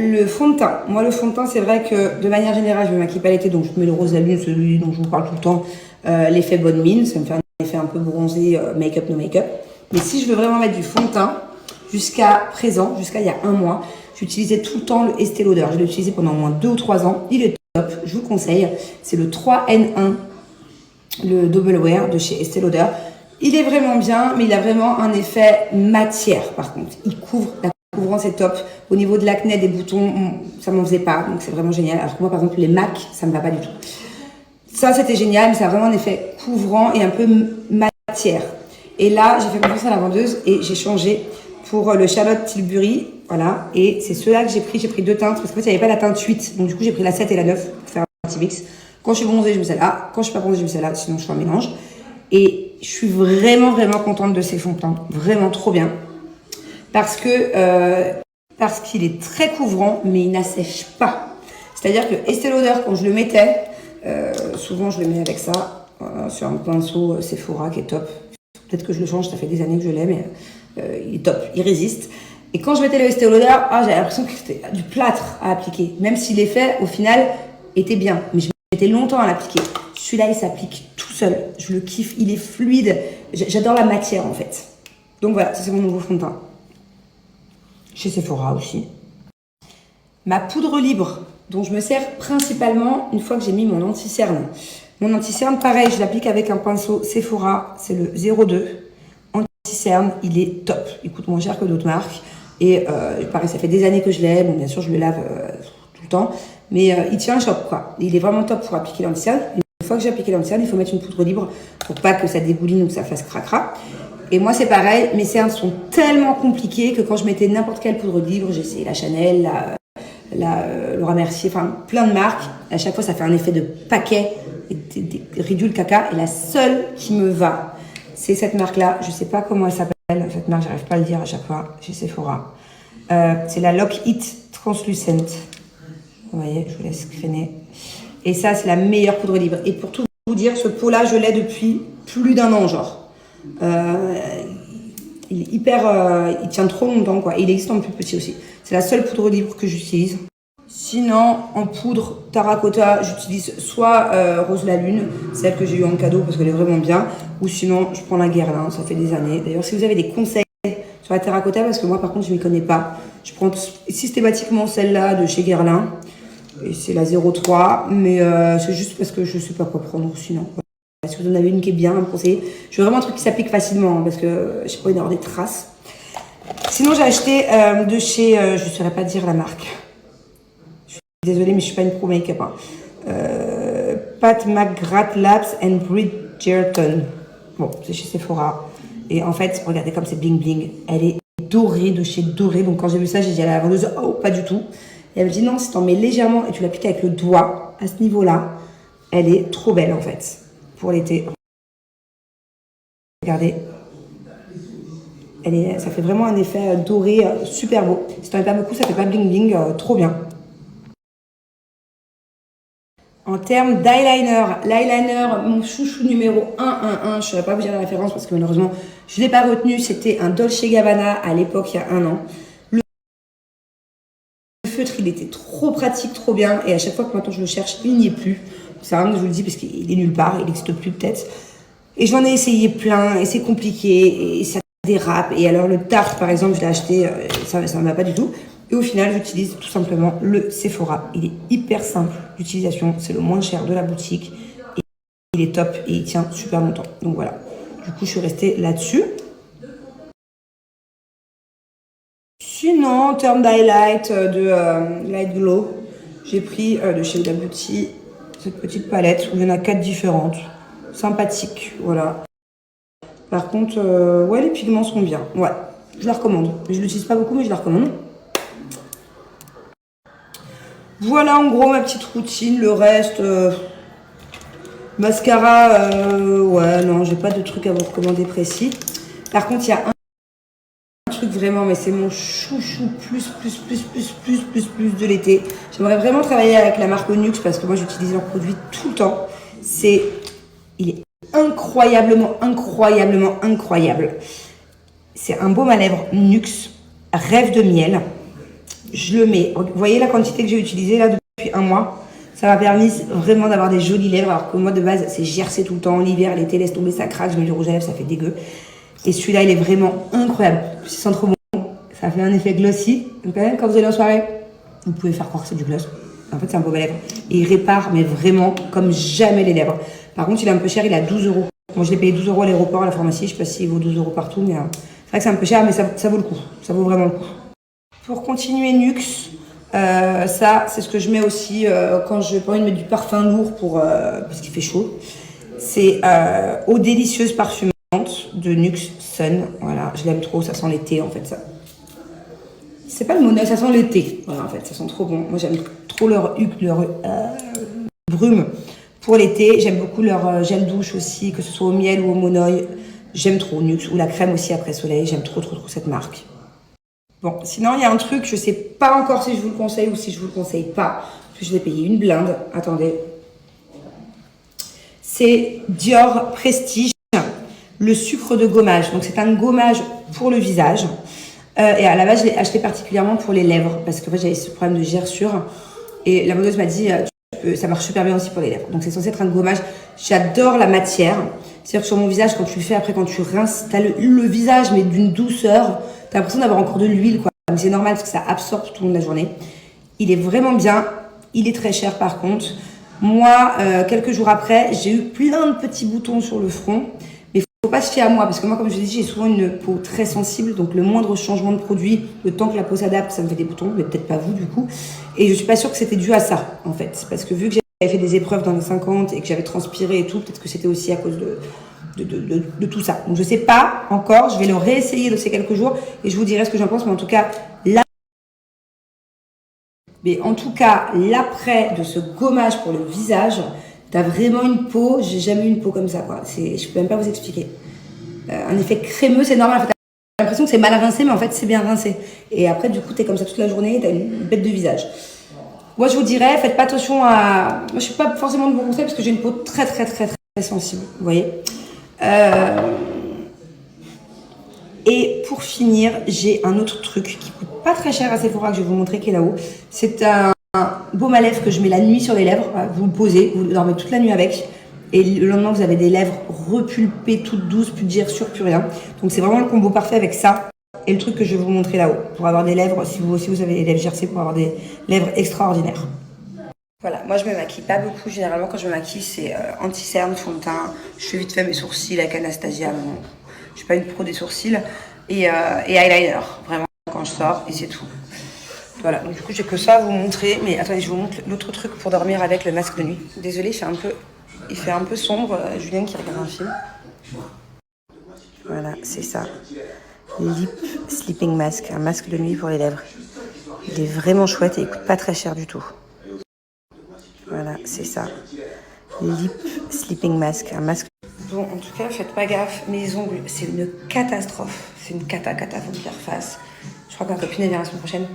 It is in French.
Le fond de teint. Moi, le fond de teint, c'est vrai que de manière générale, je me maquille pas l'été, donc je mets le rose à lune, celui dont je vous parle tout le temps, l'effet bonne mine. Ça me fait un effet un peu bronzé, make-up, no make-up. Mais si je veux vraiment mettre du fond de teint, jusqu'à présent, jusqu'à il y a un mois, j'utilisais tout le temps le Estée Lauder. Je l'ai utilisé pendant au moins 2 ou 3 ans. Il est top, je vous le conseille. C'est le 3N1, le Double Wear de chez Estée Lauder. Il est vraiment bien, mais il a vraiment un effet matière, par contre. Il couvre la couvrant, c'est top. Au niveau de l'acné, des boutons, ça m'en faisait pas, donc c'est vraiment génial. Alors que moi, par exemple, les MAC, ça me va pas du tout. Ça, c'était génial, mais ça a vraiment un effet couvrant et un peu matière. Et là, j'ai fait confiance à la vendeuse et j'ai changé pour le Charlotte Tilbury, voilà. Et c'est ceux-là que j'ai pris 2 teintes, parce qu'en fait, il n'y avait pas la teinte 8. Donc du coup, j'ai pris la 7 et la 9 pour faire un petit mix. Quand je suis bronzée, je mets celle-là. Quand je suis pas bronzée, je mets celle-là, sinon je fais un mélange. Et je suis vraiment, vraiment contente de ces fonds de teint. Vraiment trop bien. Parce qu'il est très couvrant, mais il n'assèche pas. C'est-à-dire que Estée Lauder, quand je le mettais, souvent je le mets avec ça, sur un pinceau Sephora qui est top. Peut-être que je le change, ça fait des années que je l'ai, mais il est top, il résiste. Et quand je mettais le Estée Lauder, j'avais l'impression que c'était du plâtre à appliquer, même si l'effet, au final, était bien. Mais je mettais longtemps à l'appliquer. Celui-là, il s'applique tout seul. Je le kiffe, il est fluide. J'adore la matière, en fait. Donc voilà, ça c'est mon nouveau fond de teint. Chez Sephora aussi. Ma poudre libre, dont je me sers principalement une fois que j'ai mis mon anti-cerne. Mon anti-cerne, pareil, je l'applique avec un pinceau Sephora, c'est le 02. Anti-cerne, il est top. Il coûte moins cher que d'autres marques. Et pareil, ça fait des années que je l'ai. Bon, bien sûr, je le lave tout le temps. Mais il tient un choc, quoi. Il est vraiment top pour appliquer l'anti-cerne. Une fois que j'ai appliqué l'anti-cerne, il faut mettre une poudre libre pour pas que ça dégouline ou que ça fasse cracra. Et moi, c'est pareil, mes cernes sont tellement compliquées que quand je mettais n'importe quelle poudre libre, j'ai essayé la Chanel, la Laura Mercier, enfin plein de marques. À chaque fois, ça fait un effet de paquet, des ridules caca. Et la seule qui me va, c'est cette marque-là. Je sais pas comment elle s'appelle, cette marque, j'arrive pas à le dire à chaque fois, chez Sephora. C'est la Lock It Translucent. Vous voyez, je vous laisse screener. Et ça, c'est la meilleure poudre libre. Et pour tout vous dire, ce pot-là, je l'ai depuis plus d'1 an, genre. Il est hyper, il tient trop longtemps, quoi. Et il existe en plus petit aussi. C'est la seule poudre libre que j'utilise. Sinon, en poudre terracotta, j'utilise soit Rose la Lune, celle que j'ai eu en cadeau parce qu'elle est vraiment bien, ou sinon je prends la Guerlain, ça fait des années. D'ailleurs, si vous avez des conseils sur la terracotta, parce que moi par contre je m'y connais pas, je prends systématiquement celle-là de chez Guerlain, et c'est la 03, mais c'est juste parce que je sais pas quoi prendre sinon. Si vous en avez une qui est bien, à me conseiller. Je veux vraiment un truc qui s'applique facilement, hein, parce que je sais pas, il y avoir des traces. Sinon, j'ai acheté de chez, je ne saurais pas dire la marque. Je suis désolée, mais je suis pas une pro make-up. Hein. Pat McGrath Labs and Bridgerton. Bon, c'est chez Sephora. Et en fait, regardez comme c'est bling bling. Elle est dorée de chez Doré. Donc quand j'ai vu ça, j'ai dit à la vendeuse, oh, pas du tout. Et elle me dit non, si t'en mets légèrement et tu l'appliques avec le doigt, à ce niveau-là, elle est trop belle en fait. Pour l'été. Regardez. Ça fait vraiment un effet doré super beau. Si t'en mets pas beaucoup, ça fait pas bling bling, trop bien. En termes d'eyeliner, l'eyeliner, mon chouchou numéro 1, je ne saurais pas vous dire la référence parce que malheureusement, je ne l'ai pas retenu. C'était un Dolce Gabbana à l'époque, il y a 1 an. Le feutre, il était trop pratique, trop bien. Et à chaque fois que maintenant je le cherche, il n'y est plus. C'est rien que je vous le dis parce qu'il est nulle part, il n'existe plus peut-être. Et j'en ai essayé plein et c'est compliqué et ça dérape. Et alors le Tarte par exemple, je l'ai acheté, ça ne va pas du tout. Et au final, j'utilise tout simplement le Sephora. Il est hyper simple d'utilisation, c'est le moins cher de la boutique. Et il est top et il tient super longtemps. Donc voilà, du coup je suis restée là-dessus. Sinon, en termes d'highlight, de Light Glow, j'ai pris de chez Huda Beauty cette petite palette où il y en a 4 différentes. Sympathique, voilà. Par contre, ouais, les pigments sont bien. Ouais, je la recommande. Je l'utilise pas beaucoup, mais je la recommande. Voilà en gros ma petite routine. Le reste, mascara, ouais, non, j'ai pas de truc à vous recommander précis. Par contre, il y a un truc vraiment, mais c'est mon chouchou plus de l'été. J'aimerais vraiment travailler avec la marque Onyx parce que moi j'utilise leurs produits tout le temps. Il est incroyablement incroyable. C'est un baume à lèvres Nuxe, Rêve de miel. je le mets. Vous voyez la quantité que j'ai utilisée là depuis un mois? Ça m'a permis vraiment d'avoir des jolies lèvres, alors que moi de base c'est gercé tout le temps, l'hiver, l'été, laisse tomber, ça craque, je mets du rouge à lèvres, ça fait dégueu. Et celui-là il est vraiment incroyable, il sent trop bon, ça fait un effet glossy. Donc quand vous allez en soirée, vous pouvez faire croire que c'est du gloss. En fait c'est un beau lèvres. Et il répare mais vraiment comme jamais les lèvres. Par contre il est un peu cher, il est à 12 €. Moi je l'ai payé 12 € à l'aéroport, à la pharmacie, je sais pas s'il vaut 12 € partout, mais c'est vrai que c'est un peu cher, mais ça vaut le coup, ça vaut vraiment le coup. Pour continuer Nuxe, ça, c'est ce que je mets aussi quand je n'ai pas envie de mettre du parfum lourd parce qu'il fait chaud. C'est Eau délicieuse parfumante de Nuxe Sun. Voilà, je l'aime trop, ça sent l'été en fait. Ça. C'est pas le monnaie, ça sent l'été. Voilà, en fait, ça sent trop bon. Moi, j'aime trop leur brume pour l'été. J'aime beaucoup leur gel douche aussi, que ce soit au miel ou au monoï. J'aime trop Nuxe, ou la crème aussi après soleil. J'aime trop cette marque. Bon, sinon, il y a un truc, je sais pas encore si je vous le conseille ou si je vous le conseille pas, parce que je l'ai payé une blinde. Attendez. C'est Dior Prestige, le sucre de gommage. Donc, c'est un gommage pour le visage. Et à la base, je l'ai acheté particulièrement pour les lèvres, parce que j'avais ce problème de gerçure. Et la modeuse m'a dit, ça marche super bien aussi pour les lèvres. Donc, c'est censé être un gommage. J'adore la matière. C'est-à-dire que sur mon visage, quand tu le fais, après, quand tu rinces, t'as le visage, mais d'une douceur. T'as l'impression d'avoir encore de l'huile, quoi. Mais c'est normal parce que ça absorbe tout au long de la journée. Il est vraiment bien. Il est très cher, par contre. Moi, quelques jours après, j'ai eu plein de petits boutons sur le front. Mais il faut pas se fier à moi parce que moi, comme je l'ai dit, j'ai souvent une peau très sensible. Donc, le moindre changement de produit, le temps que la peau s'adapte, ça me fait des boutons. Mais peut-être pas vous, du coup. Et je suis pas sûre que c'était dû à ça, en fait. Parce que vu que j'avais fait des épreuves dans les 50 et que j'avais transpiré et tout, peut-être que c'était aussi à cause de tout ça. Donc je sais pas encore, je vais le réessayer de ces quelques jours et je vous dirai ce que j'en pense, mais en tout cas, l'après de ce gommage pour le visage, t'as vraiment une peau, j'ai jamais eu une peau comme ça, quoi. Je peux même pas vous expliquer. Un effet crémeux, c'est normal, en fait, t'as l'impression que c'est mal rincé, mais en fait c'est bien rincé. Et après, du coup, t'es comme ça toute la journée, t'as une bête de visage. Moi, je vous dirais, faites pas attention à... Moi, je suis pas forcément de bon conseil parce que j'ai une peau très sensible, vous voyez. Et pour finir, j'ai un autre truc qui coûte pas très cher à Sephora que je vais vous montrer qui est là-haut. C'est un baume à lèvres que je mets la nuit sur les lèvres. Vous le posez, vous dormez toute la nuit avec. Et le lendemain, vous avez des lèvres repulpées, toutes douces, plus de gerçure, plus rien. Donc c'est vraiment le combo parfait avec ça et le truc que je vais vous montrer là-haut. Pour avoir des lèvres, si vous aussi vous avez des lèvres gercées, pour avoir des lèvres extraordinaires. Voilà, moi je me maquille pas beaucoup. Généralement quand je me maquille c'est anti-cerne, fond de teint. Je fais vite fait mes sourcils avec Anastasia. Je suis pas une pro des sourcils. Et eyeliner, vraiment quand je sors et c'est tout. Voilà, donc du coup j'ai que ça à vous montrer. Mais attendez, je vous montre l'autre truc pour dormir avec le masque de nuit. Désolée, il fait un peu sombre. Julien qui regarde un film. Voilà, c'est ça. Lip Sleeping Mask, un masque de nuit pour les lèvres. Il est vraiment chouette et il coûte pas très cher du tout. Voilà, c'est ça. Lip Sleeping Mask, un masque. Bon, en tout cas, faites pas gaffe. Mes ongles, c'est une catastrophe. C'est une cata, faut que je les refasse. Je crois que ma copine, elle vient la semaine prochaine.